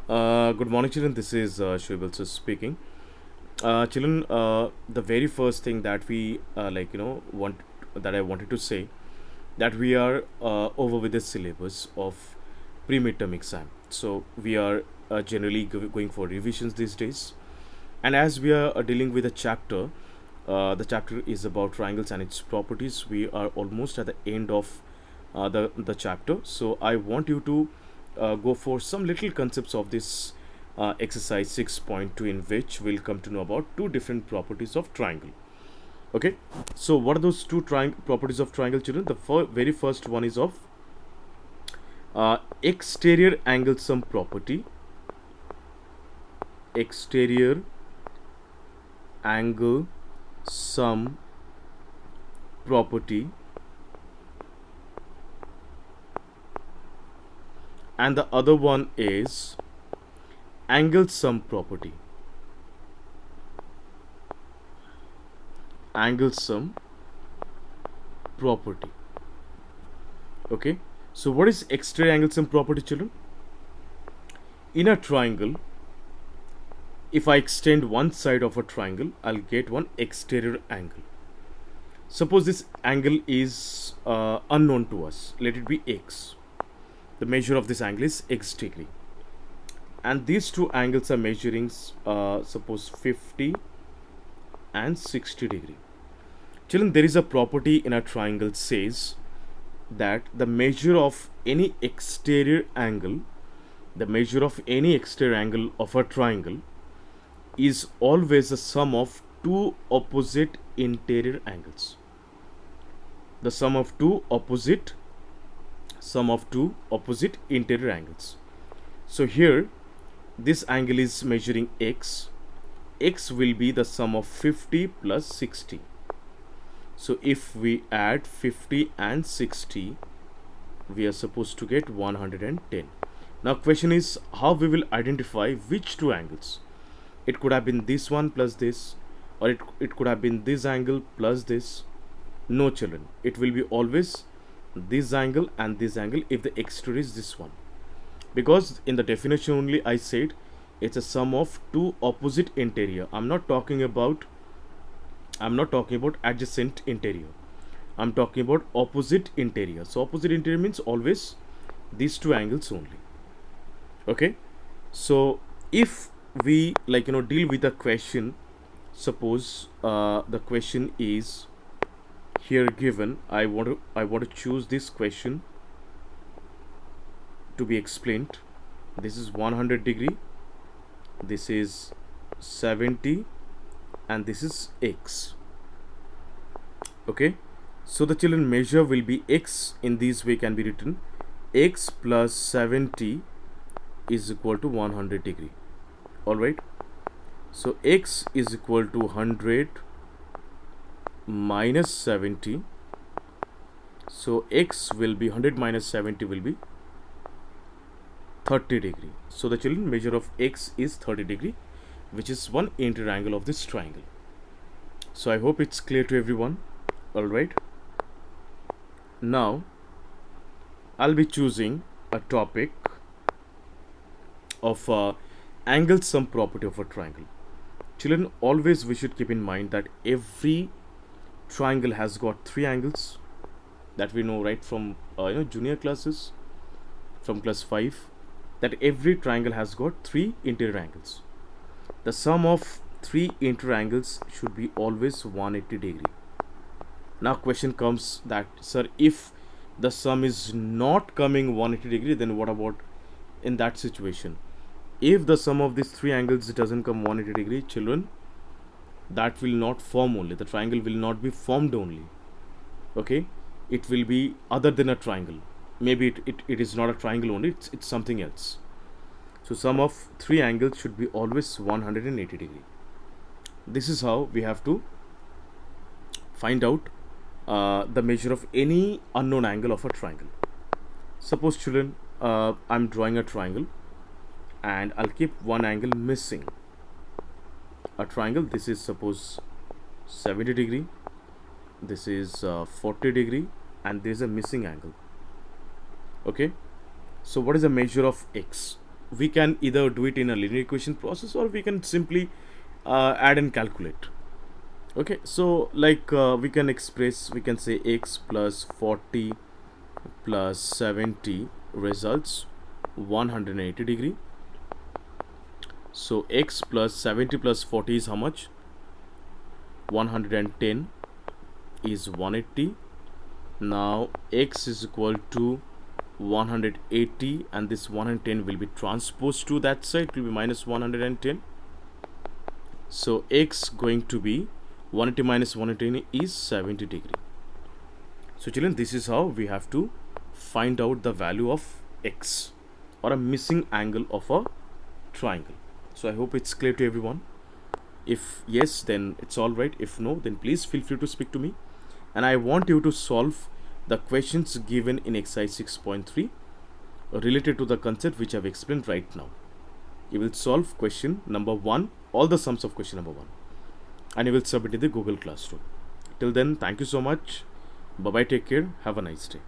Good morning, children. This is Shubhal speaking. Children, the very first thing that we want that I wanted to say that we are over with the syllabus of pre-midterm exam. So we are generally going for revisions these days, and as we are dealing with a chapter, the chapter is about triangles and its properties. We are almost at the end of the chapter, so I want you to go for some little concepts of this exercise 6.2, in which we'll come to know about two different properties of triangle. Okay, so what are those two properties of triangle, children? The very first one is of exterior angle sum property. Exterior angle sum property, and the other one is angle sum property. Angle sum property. Okay, so what is exterior angle sum property, children? In a triangle, if I extend one side of a triangle, I'll get one exterior angle. Suppose this angle is unknown to us. Let it be x. The measure of this angle is x degree, and these two angles are measuring suppose 50 and 60 degree. Children, there is a property in a triangle says that the measure of any exterior angle, of a triangle is always the sum of two opposite interior angles. The sum of two opposite interior angles. So here this angle is measuring x. X will be the sum of 50 plus 60. So if we add 50 and 60, we are supposed to get 110. Now question is how we will identify which two angles. It could have been this one plus this, or it could have been this angle plus this. No, children, it will be always this angle and this angle if the exterior is this one, because in the definition only I said it's a sum of two opposite interior. I'm not talking about adjacent interior. I'm talking about opposite interior. So opposite interior means always these two angles only. Okay, so if we deal with a question, suppose the question is here given. I want to choose this question to be explained. This is 100 degree, this is 70, and this is x. Okay, so the children measure will be x. In this way can be written x plus 70 is equal to 100 degree. All right, so x is equal to 100 minus 70. So x will be 100 minus 70 will be 30 degree. So the children measure of x is 30 degree, which is one interior angle of this triangle. So I hope it's clear to everyone. All right, now I'll be choosing a topic of angle sum property of a triangle. Children, always we should keep in mind that every triangle has got three angles, that we know right from junior classes, from class 5, that every triangle has got three interior angles. The sum of three interior angles should be always 180 degree. Now question comes that, sir, if the sum is not coming 180 degree, then what about in that situation? If the sum of these three angles doesn't come 180 degree, children, that will not form only. The triangle will not be formed only. Okay, it will be other than a triangle. Maybe it is not a triangle only, it's something else. So sum of three angles should be always 180 degree. This is how we have to find out the measure of any unknown angle of a triangle. Suppose, children, I'm drawing a triangle and I'll keep one angle missing. A triangle, this is suppose 70 degree, this is 40 degree, and there is a missing angle. Okay, so what is the measure of x? we can either do it in a linear equation process, or we can simply add and calculate. Okay, so like we can express, we can say x plus 40 plus 70 results 180 degree. So x plus 70 plus 40 is how much? 110 is 180. Now x is equal to 180, and this 110 will be transposed to that side, it will be minus 110. So x going to be 180 minus 110 is 70 degree. So children, this is how we have to find out the value of x, or a missing angle of a triangle. So I hope it's clear to everyone. If yes, then it's all right. If no, then please feel free to speak to me, and I want you to solve the questions given in exercise 6.3 related to the concept which I've explained right now. You will solve question number 1, all the sums of question number 1, and you will submit in the Google Classroom. Till then, thank you so much. Bye bye, take care, have a nice day.